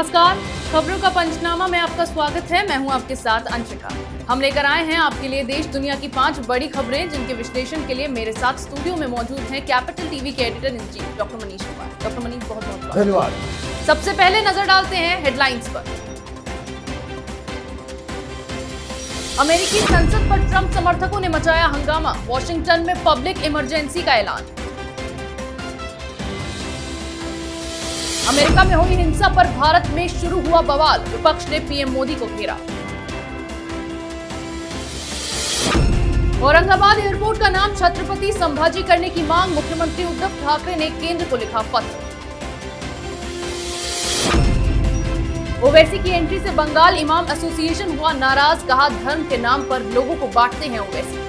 नमस्कार, खबरों का पंचनामा में आपका स्वागत है। मैं हूं आपके साथ अंशिका। हम लेकर आए हैं आपके लिए देश दुनिया की 5 बड़ी खबरें, जिनके विश्लेषण के लिए मेरे साथ स्टूडियो में मौजूद हैं कैपिटल टीवी के editor in chief doctor Manish Kumar. Doctor Manish, बहुत बहुत धन्यवाद। सबसे पहले नजर डालते हैं हेडलाइंस पर। अमेरिकी संसद पर ट्रंप समर्थकों ने मचाया हंगामा, वॉशिंगटन में पब्लिक इमरजेंसी का ऐलान। अमेरिका में हुई हिंसा पर भारत में शुरू हुआ बवाल, विपक्ष ने पीएम मोदी को घेरा। औरंगाबाद एयरपोर्ट का नाम छत्रपति संभाजी करने की मांग, मुख्यमंत्री उद्धव ठाकरे ने केंद्र को लिखा पत्र। ओवैसी की एंट्री से बंगाल इमाम एसोसिएशन हुआ नाराज, कहा धर्म के नाम पर लोगों को बांटते हैं ओवैसी।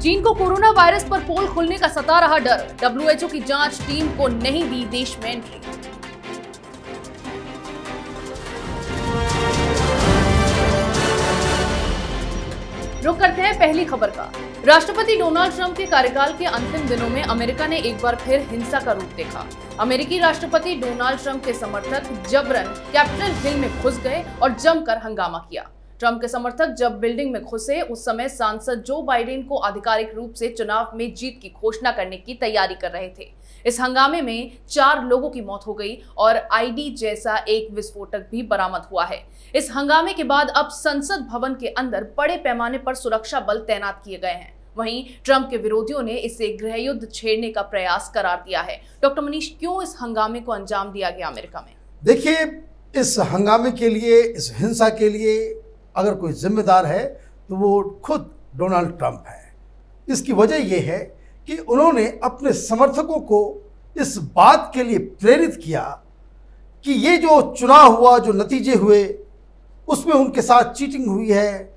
चीन को कोरोना वायरस पर पोल खुलने का सता रहा डर, डब्ल्यूएचओ की जांच टीम को नहीं दी देश में एंट्री। रुक करते हैं पहली खबर का। राष्ट्रपति डोनाल्ड ट्रंप के कार्यकाल के अंतिम दिनों में अमेरिका ने एक बार फिर हिंसा का रूप देखा। अमेरिकी राष्ट्रपति डोनाल्ड ट्रंप के समर्थक जबरन कैपिटल हिल में घुस गए और जमकर हंगामा किया। ट्रंप के समर्थक जब बिल्डिंग में घुसे, उस समय सांसद जो बाइडेन को आधिकारिक रूप से चुनाव में जीत की घोषणा करने की तैयारी कर रहे थे। इस हंगामे में 4 लोगों की मौत हो गई और आईडी जैसा एक विस्फोटक भी बरामद हुआ है। इस हंगामे के बाद अब संसद भवन के अंदर बड़े पैमाने पर सुरक्षा बल तैनात किए गए हैं। वहीं ट्रंप के विरोधियों ने इसे गृहयुद्ध छेड़ने का प्रयास करार दिया है। डॉक्टर मनीष, क्यों इस हंगामे को अंजाम दिया गया अमेरिका में? देखिए, इस हंगामे के लिए, इस हिंसा के लिए अगर कोई जिम्मेदार है तो वो खुद डोनाल्ड ट्रंप है। इसकी वजह यह है कि उन्होंने अपने समर्थकों को इस बात के लिए प्रेरित किया कि ये जो चुनाव हुआ, जो नतीजे हुए, उसमें उनके साथ चीटिंग हुई है।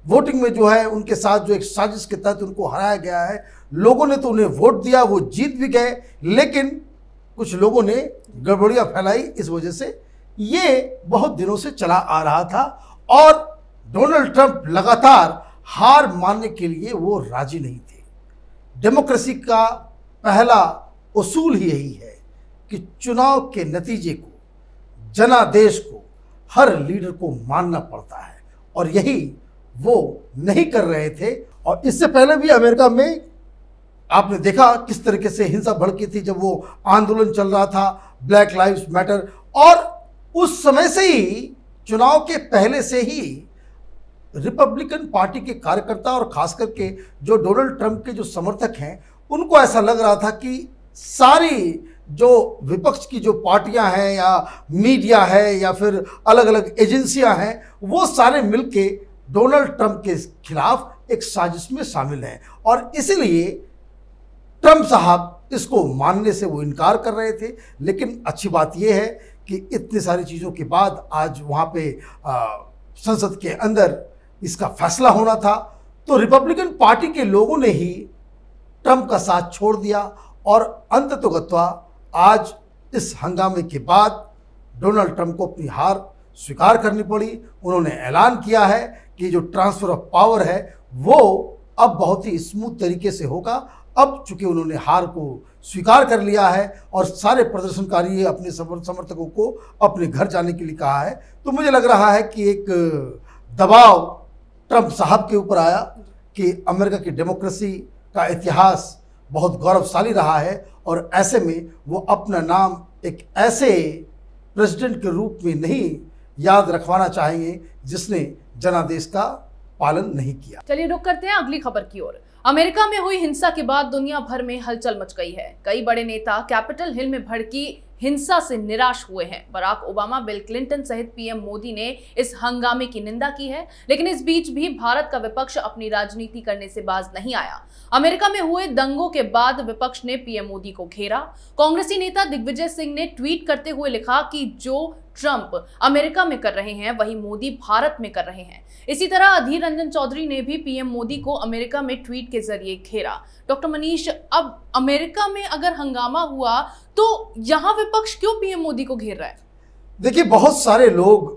वोटिंग में जो है उनके साथ जो एक साजिश के तहत उनको हराया गया है। लोगों ने तो उन्हें वोट दिया, वो जीत भी गए, लेकिन कुछ लोगों ने गड़बड़ियां फैलाई। इस वजह से ये बहुत दिनों से चला आ रहा था और डोनाल्ड ट्रंप लगातार हार मानने के लिए वो राजी नहीं थे। डेमोक्रेसी का पहला उसूल ही यही है कि चुनाव के नतीजे को, जनादेश को, हर लीडर को मानना पड़ता है, और यही वो नहीं कर रहे थे। और इससे पहले भी अमेरिका में आपने देखा किस तरीके से हिंसा भड़की थी जब वो आंदोलन चल रहा था, ब्लैक लाइव्स मैटर, और उस समय से ही, चुनाव के पहले से ही रिपब्लिकन पार्टी के कार्यकर्ता और खास करके जो डोनाल्ड ट्रंप के जो समर्थक हैं, उनको ऐसा लग रहा था कि सारी जो विपक्ष की जो पार्टियां हैं या मीडिया है या फिर अलग अलग एजेंसियां हैं, वो सारे मिलके डोनाल्ड ट्रंप के खिलाफ एक साजिश में शामिल हैं, और इसलिए ट्रंप साहब इसको मानने से वो इनकार कर रहे थे। लेकिन अच्छी बात यह है कि इतनी सारी चीज़ों के बाद आज वहाँ पे संसद के अंदर इसका फैसला होना था, तो रिपब्लिकन पार्टी के लोगों ने ही ट्रंप का साथ छोड़ दिया और अंततोगत्वा आज इस हंगामे के बाद डोनाल्ड ट्रंप को अपनी हार स्वीकार करनी पड़ी। उन्होंने ऐलान किया है कि जो ट्रांसफर ऑफ पावर है वो अब बहुत ही स्मूथ तरीके से होगा। अब चूंकि उन्होंने हार को स्वीकार कर लिया है और सारे प्रदर्शनकारी अपने समर्थकों को अपने घर जाने के लिए कहा है, तो मुझे लग रहा है कि एक दबाव ट्रंप साहब के ऊपर आया कि अमेरिका की डेमोक्रेसी का इतिहास बहुत गौरवशाली रहा है, और ऐसे में वो अपना नाम एक ऐसे प्रेसिडेंट के रूप में नहीं याद रखवाना चाहेंगे जिसने जनादेश का पालन नहीं किया। चलिए रुक करते हैं अगली खबर की ओर। अमेरिका में हुई हिंसा के बाद दुनिया भर में हलचल मच गई है। कई बड़े नेता कैपिटल हिल में भड़की हिंसा से निराश हुए हैं। बराक ओबामा, बिल क्लिंटन सहित पीएम मोदी ने इस हंगामे की निंदा की है, लेकिन इस बीच भी भारत का विपक्ष अपनी राजनीति करने से बाज नहीं आया। अमेरिका में हुए दंगों के बाद विपक्ष ने पीएम मोदी को घेरा। कांग्रेसी नेता दिग्विजय सिंह ने ट्वीट करते हुए लिखा कि जो ट्रंप अमेरिका में कर रहे हैं वही मोदी भारत में कर रहे हैं। इसी तरह अधीर रंजन चौधरी ने भी पीएम मोदी को अमेरिका में ट्वीट के जरिए घेरा। डॉक्टर मनीष, अब अमेरिका में अगर हंगामा हुआ तो यहां विपक्ष क्यों पीएम मोदी को घेर रहा है? देखिए, बहुत सारे लोग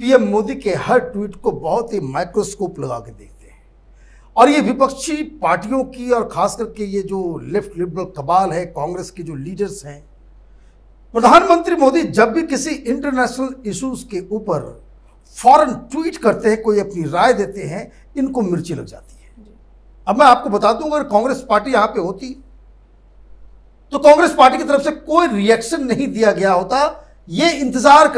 पीएम मोदी के हर ट्वीट को बहुत ही माइक्रोस्कोप लगा के देखते हैं, और ये विपक्षी पार्टियों की और खास करके ये जो लेफ्ट लिबरल कबाल है, कांग्रेस के जो लीडर्स हैं, प्रधानमंत्री मोदी जब भी किसी इंटरनेशनल इश्यूज के ऊपर फौरन ट्वीट करते हैं, कोई अपनी राय देते हैं, इनको मिर्ची लग जाती है। अब मैं आपको बता दूं, अगर कांग्रेस पार्टी यहां पे होती तो कांग्रेस पार्टी की तरफ से कोई रिएक्शन नहीं दिया गया होता। ये इंतजार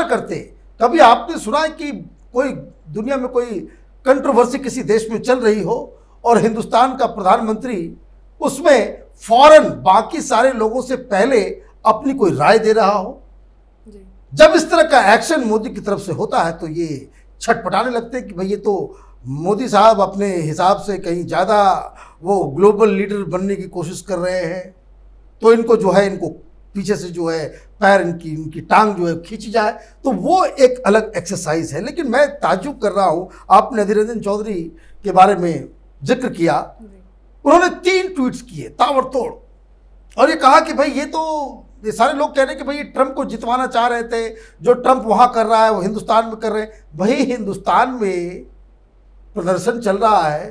करते। कभी आपने सुना है कि कोई दुनिया में कोई कंट्रोवर्सी किसी देश में चल रही हो और हिंदुस्तान का प्रधानमंत्री उसमें फौरन बाकी सारे लोगों से पहले अपनी कोई राय दे रहा हो? जब इस तरह का एक्शन मोदी की तरफ से होता है तो ये छटपटाने लगते हैं कि भाई ये तो मोदी साहब अपने हिसाब से कहीं ज़्यादा वो ग्लोबल लीडर बनने की कोशिश कर रहे हैं, तो इनको जो है, इनको पीछे से जो है पैर, इनकी टांग जो है खींची जाए, तो वो एक अलग एक्सरसाइज है। लेकिन मैं ताज्जुब कर रहा हूँ, आपने अधीर रंजन चौधरी के बारे में जिक्र किया, उन्होंने 3 ट्वीट्स किए ताबड़तोड़ और ये कहा कि भाई ये सारे लोग कह रहे हैं कि भाई ये ट्रंप को जितवाना चाह रहे थे, जो ट्रंप वहाँ कर रहा है वो हिंदुस्तान में कर रहे हैं। भाई हिंदुस्तान में प्रदर्शन चल रहा है,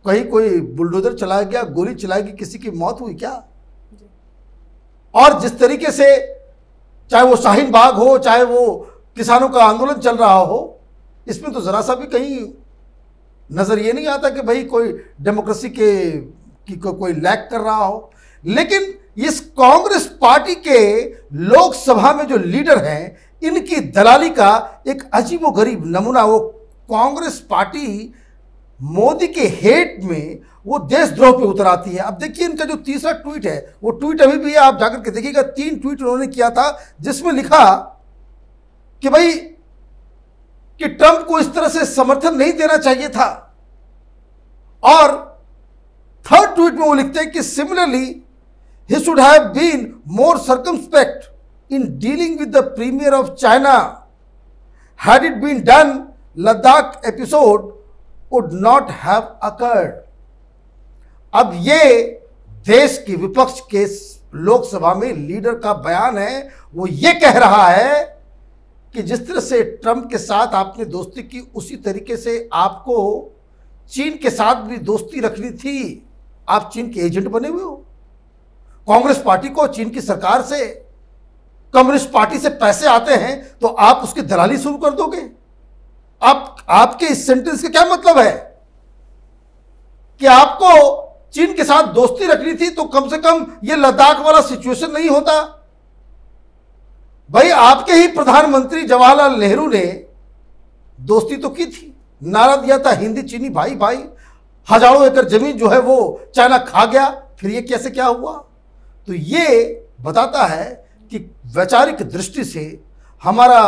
कहीं कोई बुलडोजर चला गया, गोली चलाई गई, किसी की मौत हुई क्या? और जिस तरीके से चाहे वो शाहीन बाग हो, चाहे वो किसानों का आंदोलन चल रहा हो, इसमें तो जरा सा भी कहीं नजर ये नहीं आता कि भाई कोई डेमोक्रेसी की कोई लैक कर रहा हो। लेकिन इस कांग्रेस पार्टी के लोकसभा में जो लीडर हैं, इनकी दलाली का एक अजीबोगरीब नमूना, वो कांग्रेस पार्टी मोदी के हेट में वो देशद्रोह पे उतर आती है। अब देखिए इनका जो तीसरा ट्वीट है, वो ट्वीट अभी भी है, आप जाकर के देखिएगा। 3 ट्वीट उन्होंने किया था जिसमें लिखा कि भाई कि ट्रंप को इस तरह से समर्थन नहीं देना चाहिए था, और 3rd ट्वीट में वो लिखते हैं कि similarly he should have been more circumspect in dealing with the premier of China. Had it been done, Ladakh episode would not have occurred. अब ये देश की विपक्ष के लोकसभा में लीडर का बयान है। वो ये कह रहा है कि जिस तरह से ट्रंप के साथ आपने दोस्ती की, उसी तरीके से आपको चीन के साथ भी दोस्ती रखनी थी। आप चीन के एजेंट बने हुए हो। कांग्रेस पार्टी को चीन की सरकार से, कम्युनिस्ट पार्टी से पैसे आते हैं तो आप उसकी दलाली शुरू कर दोगे। आपके इस सेंटेंस का क्या मतलब है कि आपको चीन के साथ दोस्ती रखनी थी तो कम से कम ये लद्दाख वाला सिचुएशन नहीं होता। भाई आपके ही प्रधानमंत्री जवाहरलाल नेहरू ने दोस्ती तो की थी, नारा दिया था हिंदी चीनी भाई भाई। हजारों एकड़ जमीन जो है वो चाइना खा गया, फिर ये कैसे क्या हुआ? तो ये बताता है कि वैचारिक दृष्टि से हमारा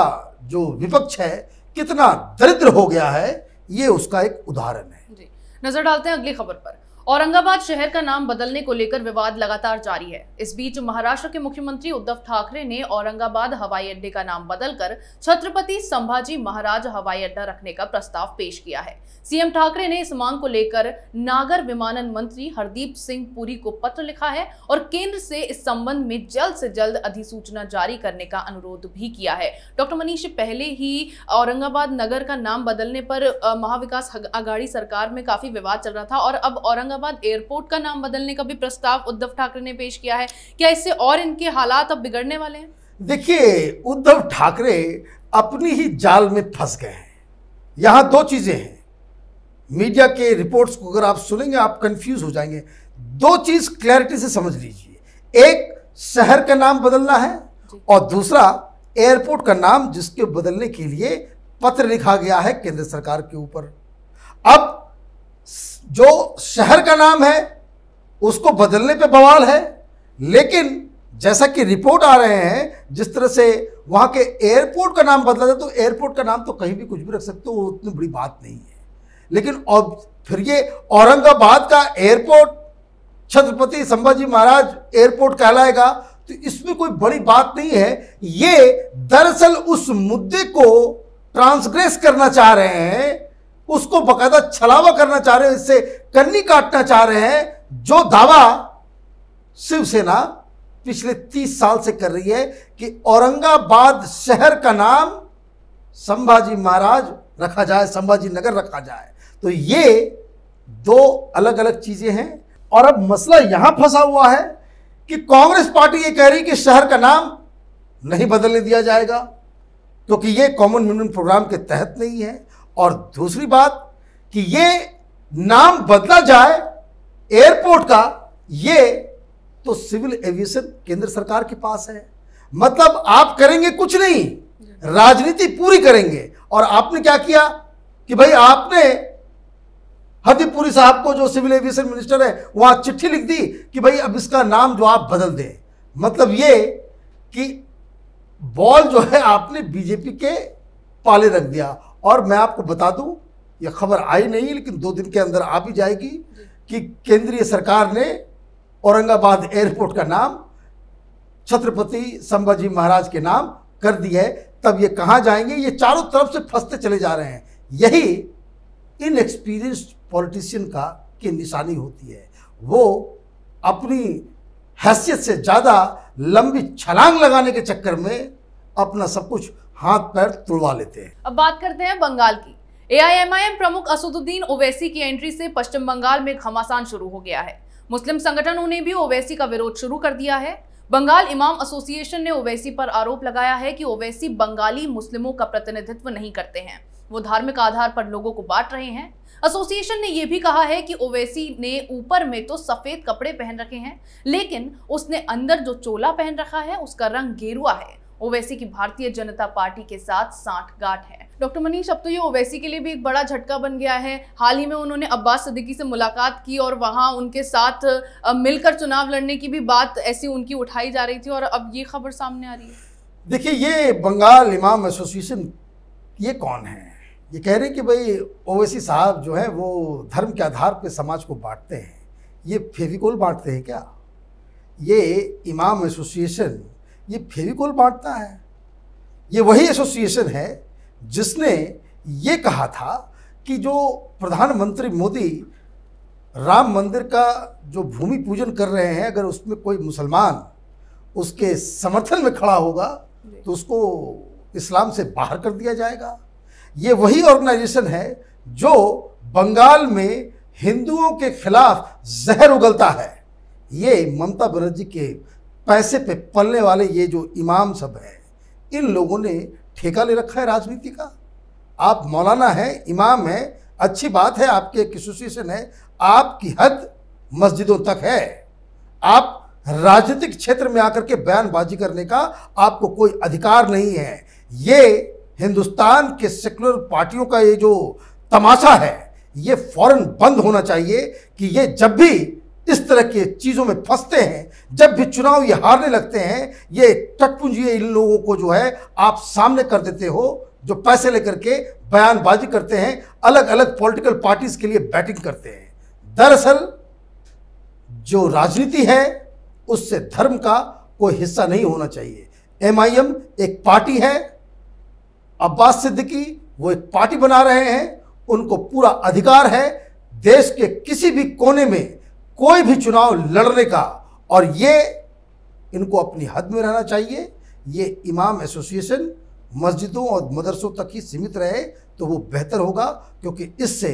जो विपक्ष है कितना दरिद्र हो गया है, ये उसका एक उदाहरण है। जी, नजर डालते हैं अगली खबर पर। औरंगाबाद शहर का नाम बदलने को लेकर विवाद लगातार जारी है। इस बीच महाराष्ट्र के मुख्यमंत्री उद्धव ठाकरे ने औरंगाबाद हवाई अड्डे का नाम बदलकर छत्रपति संभाजी महाराज हवाई अड्डा रखने का प्रस्ताव पेश किया है। सीएम ठाकरे ने इस मांग को लेकर नागर विमानन मंत्री हरदीप सिंह पुरी को पत्र लिखा है और केंद्र से इस संबंध में जल्द से जल्द अधिसूचना जारी करने का अनुरोध भी किया है। डॉक्टर मनीष, पहले ही औरंगाबाद नगर का नाम बदलने पर महाविकास आघाड़ी सरकार में काफी विवाद चल रहा था और अब औरंगाबाद एयरपोर्ट का नाम बदलने का भी प्रस्ताव उद्धव ठाकरे ने पेश किया है। क्या इससे और इनके हालात अब बिगड़ने वाले हैं? देखिए, उद्धव ठाकरे अपनी ही जाल में फंस गए हैं। यहां 2 चीजें हैं। मीडिया के रिपोर्ट्स को अगर आप सुनेंगे आप कंफ्यूज हो जाएंगे। 2 चीज क्लैरिटी से समझ लीजिए। एक, शहर का नाम बदलना है, और दूसरा एयरपोर्ट का नाम, जिसके बदलने के लिए पत्र लिखा गया है केंद्र सरकार के ऊपर। अब जो शहर का नाम है उसको बदलने पे बवाल है, लेकिन जैसा कि रिपोर्ट आ रहे हैं, जिस तरह से वहां के एयरपोर्ट का नाम बदला जाए, तो एयरपोर्ट का नाम तो कहीं भी कुछ भी रख सकते हो, वो उतनी बड़ी बात नहीं है। लेकिन अब फिर ये औरंगाबाद का एयरपोर्ट छत्रपति संभाजी महाराज एयरपोर्ट कहलाएगा, तो इसमें कोई बड़ी बात नहीं है। ये दरअसल उस मुद्दे को ट्रांसग्रेस करना चाह रहे हैं, उसको बकायदा छलावा करना चाह रहे हैं, इससे कन्नी काटना चाह रहे हैं, जो दावा शिवसेना पिछले 30 साल से कर रही है कि औरंगाबाद शहर का नाम संभाजी महाराज रखा जाए, संभाजी नगर रखा जाए। तो ये 2 अलग अलग चीजें हैं। और अब मसला यहां फंसा हुआ है कि कांग्रेस पार्टी ये कह रही कि शहर का नाम नहीं बदलने दिया जाएगा क्योंकि ये कॉमन मिनिमम प्रोग्राम के तहत नहीं है, और दूसरी बात कि ये नाम बदला जाए एयरपोर्ट का, ये तो सिविल एविएशन केंद्र सरकार के पास है। मतलब आप करेंगे कुछ नहीं, राजनीति पूरी करेंगे। और आपने क्या किया कि भाई आपने हरदीप साहब को, जो सिविल एविएशन मिनिस्टर है, वहां चिट्ठी लिख दी कि भाई अब इसका नाम जो आप बदल दें। मतलब ये कि बॉल जो है आपने बीजेपी के पाले रख दिया। और मैं आपको बता दूं, यह खबर आई नहीं लेकिन 2 दिन के अंदर आ भी जाएगी कि केंद्रीय सरकार ने औरंगाबाद एयरपोर्ट का नाम छत्रपति संभाजी महाराज के नाम कर दिया है। तब ये कहां जाएंगे? ये चारों तरफ से फंसते चले जा रहे हैं। यही इनएक्सपीरियंस्ड पॉलिटिशियन की निशानी होती है। वो अपनी हैसियत से ज़्यादा लंबी छलांग लगाने के चक्कर में अपना सब कुछ हाथ पैर तुड़वा लेते हैं। अब बात करते हैं बंगाल की। एआईएमआईएम प्रमुख असदुद्दीन ओवैसी की एंट्री से पश्चिम बंगाल में घमासान शुरू हो गया है। मुस्लिम संगठनों ने भी ओवैसी का विरोध शुरू कर दिया है। बंगाल इमाम एसोसिएशन ने ओवैसी पर आरोप लगाया है कि ओवैसी बंगाली मुस्लिमों का प्रतिनिधित्व नहीं करते हैं, वो धार्मिक आधार पर लोगों को बांट रहे हैं। एसोसिएशन ने यह भी कहा है कि ओवैसी ने ऊपर में तो सफेद कपड़े पहन रखे हैं, लेकिन उसने अंदर जो चोला पहन रखा है उसका रंग गेरुआ है। ओवैसी की भारतीय जनता पार्टी के साथ सांठगांठ है। डॉक्टर मनीष, अब तो ये ओवैसी के लिए भी एक बड़ा झटका बन गया है। हाल ही में उन्होंने अब्बास सिद्दीकी से मुलाकात की और वहां उनके साथ मिलकर चुनाव लड़ने की भी बात ऐसी उनकी उठाई जा रही थी, और अब ये खबर सामने आ रही है। देखिए, ये बंगाल इमाम एसोसिएशन ये कौन है? ये कह रहे हैं कि भाई ओवैसी साहब जो है वो धर्म के आधार पर समाज को बांटते हैं। ये फेविकोल बांटते हैं क्या? ये इमाम एसोसिएशन ये फेविकोल बांटता है? ये वही एसोसिएशन है जिसने ये कहा था कि जो प्रधानमंत्री मोदी राम मंदिर का जो भूमि पूजन कर रहे हैं, अगर उसमें कोई मुसलमान उसके समर्थन में खड़ा होगा तो उसको इस्लाम से बाहर कर दिया जाएगा। ये वही ऑर्गेनाइजेशन है जो बंगाल में हिंदुओं के खिलाफ जहर उगलता है। ये ममता बनर्जी के पैसे पे पलने वाले ये जो इमाम सब हैं, इन लोगों ने ठेका ले रखा है राजनीति का। आप मौलाना हैं, इमाम हैं, अच्छी बात है, आपके एक एसोसिएशन है, आपकी हद मस्जिदों तक है। आप राजनीतिक क्षेत्र में आकर के बयानबाजी करने का आपको कोई अधिकार नहीं है। ये हिंदुस्तान के सेकुलर पार्टियों का ये जो तमाशा है, ये फौरन बंद होना चाहिए कि ये जब भी इस तरह के चीज़ों में फंसते हैं, जब भी चुनाव ये हारने लगते हैं, ये टटपुंजिए इन लोगों को जो है आप सामने कर देते हो, जो पैसे लेकर के बयानबाजी करते हैं, अलग अलग पॉलिटिकल पार्टीज के लिए बैटिंग करते हैं। दरअसल जो राजनीति है उससे धर्म का कोई हिस्सा नहीं होना चाहिए। एमआईएम एक पार्टी है, अब्बास सिद्दीकी वो एक पार्टी बना रहे हैं, उनको पूरा अधिकार है देश के किसी भी कोने में कोई भी चुनाव लड़ने का, और ये इनको अपनी हद में रहना चाहिए। ये इमाम एसोसिएशन मस्जिदों और मदरसों तक ही सीमित रहे तो वो बेहतर होगा, क्योंकि इससे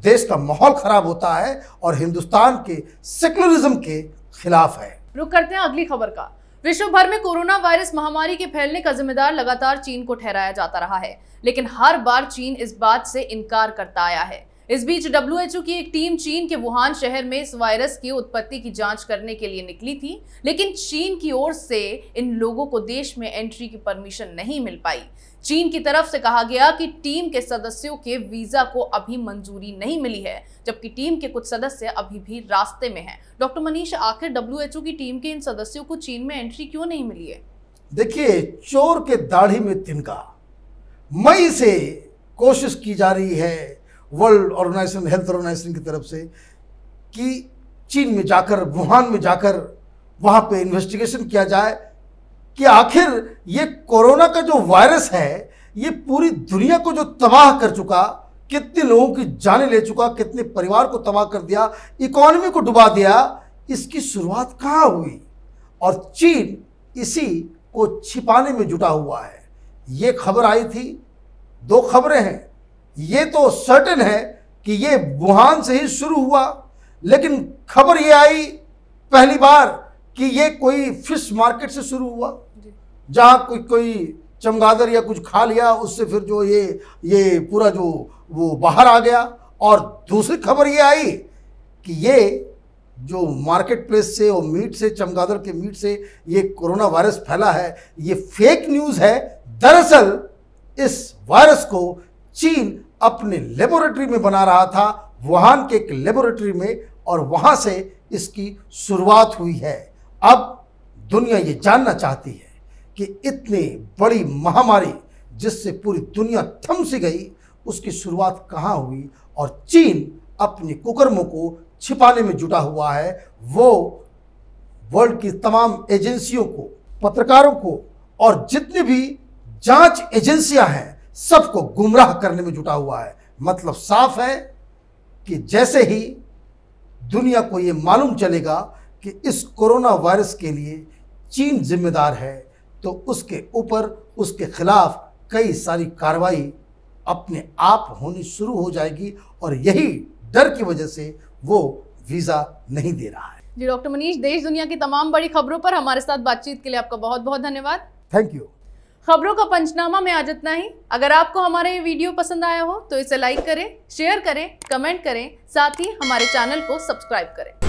देश का माहौल खराब होता है और हिंदुस्तान के सेकुलरिज्म के खिलाफ है। रुक करते हैं अगली खबर का। विश्व भर में कोरोना वायरस महामारी के फैलने का जिम्मेदार लगातार चीन को ठहराया जाता रहा है, लेकिन हर बार चीन इस बात से इनकार करता आया है। इस बीच WHO की एक टीम चीन के वुहान शहर में इस वायरस की उत्पत्ति की जांच करने के लिए निकली थी, लेकिन चीन की ओर से इन लोगों को देश में एंट्री की परमिशन नहीं मिल पाई। चीन की तरफ से कहा गया कि टीम के सदस्यों के वीजा को अभी मंजूरी नहीं मिली है, जबकि टीम के कुछ सदस्य अभी भी रास्ते में हैं। डॉक्टर मनीष, आखिर WHO की टीम के इन सदस्यों को चीन में एंट्री क्यों नहीं मिली है? देखिए, चोर के दाढ़ी में तिनका। मई से कोशिश की जा रही है वर्ल्ड ऑर्गेनाइजेशन, हेल्थ ऑर्गेनाइजेशन की तरफ से कि चीन में जाकर, वुहान में जाकर वहाँ पे इन्वेस्टिगेशन किया जाए कि आखिर ये कोरोना का जो वायरस है ये पूरी दुनिया को जो तबाह कर चुका, कितने लोगों की जानें ले चुका, कितने परिवार को तबाह कर दिया, इकोनॉमी को डुबा दिया, इसकी शुरुआत कहाँ हुई? और चीन इसी को छिपाने में जुटा हुआ है। ये खबर आई थी, 2 खबरें हैं। ये तो सर्टेन है कि ये वुहान से ही शुरू हुआ, लेकिन खबर ये आई पहली बार कि ये कोई फिश मार्केट से शुरू हुआ, जहाँ कोई चमगादड़ या कुछ खा लिया, उससे फिर जो ये पूरा जो वो बाहर आ गया। और दूसरी खबर ये आई कि ये जो मार्केट प्लेस से और मीट से, चमगादड़ के मीट से ये कोरोना वायरस फैला है, ये फेक न्यूज़ है। दरअसल इस वायरस को चीन अपने लेबोरेटरी में बना रहा था, वुहान के एक लेबोरेटरी में, और वहाँ से इसकी शुरुआत हुई है। अब दुनिया ये जानना चाहती है कि इतनी बड़ी महामारी जिससे पूरी दुनिया थम सी गई, उसकी शुरुआत कहाँ हुई। और चीन अपने कुकर्मों को छिपाने में जुटा हुआ है। वो वर्ल्ड की तमाम एजेंसियों को, पत्रकारों को और जितनी भी जांच एजेंसियां हैं, सबको गुमराह करने में जुटा हुआ है। मतलब साफ है कि जैसे ही दुनिया को ये मालूम चलेगा कि इस कोरोना वायरस के लिए चीन जिम्मेदार है, तो उसके ऊपर, उसके खिलाफ कई सारी कार्रवाई अपने आप होनी शुरू हो जाएगी। और यही डर की वजह से वो वीज़ा नहीं दे रहा है। जी डॉक्टर मनीष, देश दुनिया की तमाम बड़ी खबरों पर हमारे साथ बातचीत के लिए आपका बहुत बहुत धन्यवाद। Thank you. खबरों का पंचनामा में आज इतना ही। अगर आपको हमारा ये वीडियो पसंद आया हो तो इसे लाइक करें, शेयर करें, कमेंट करें, साथ ही हमारे चैनल को सब्सक्राइब करें।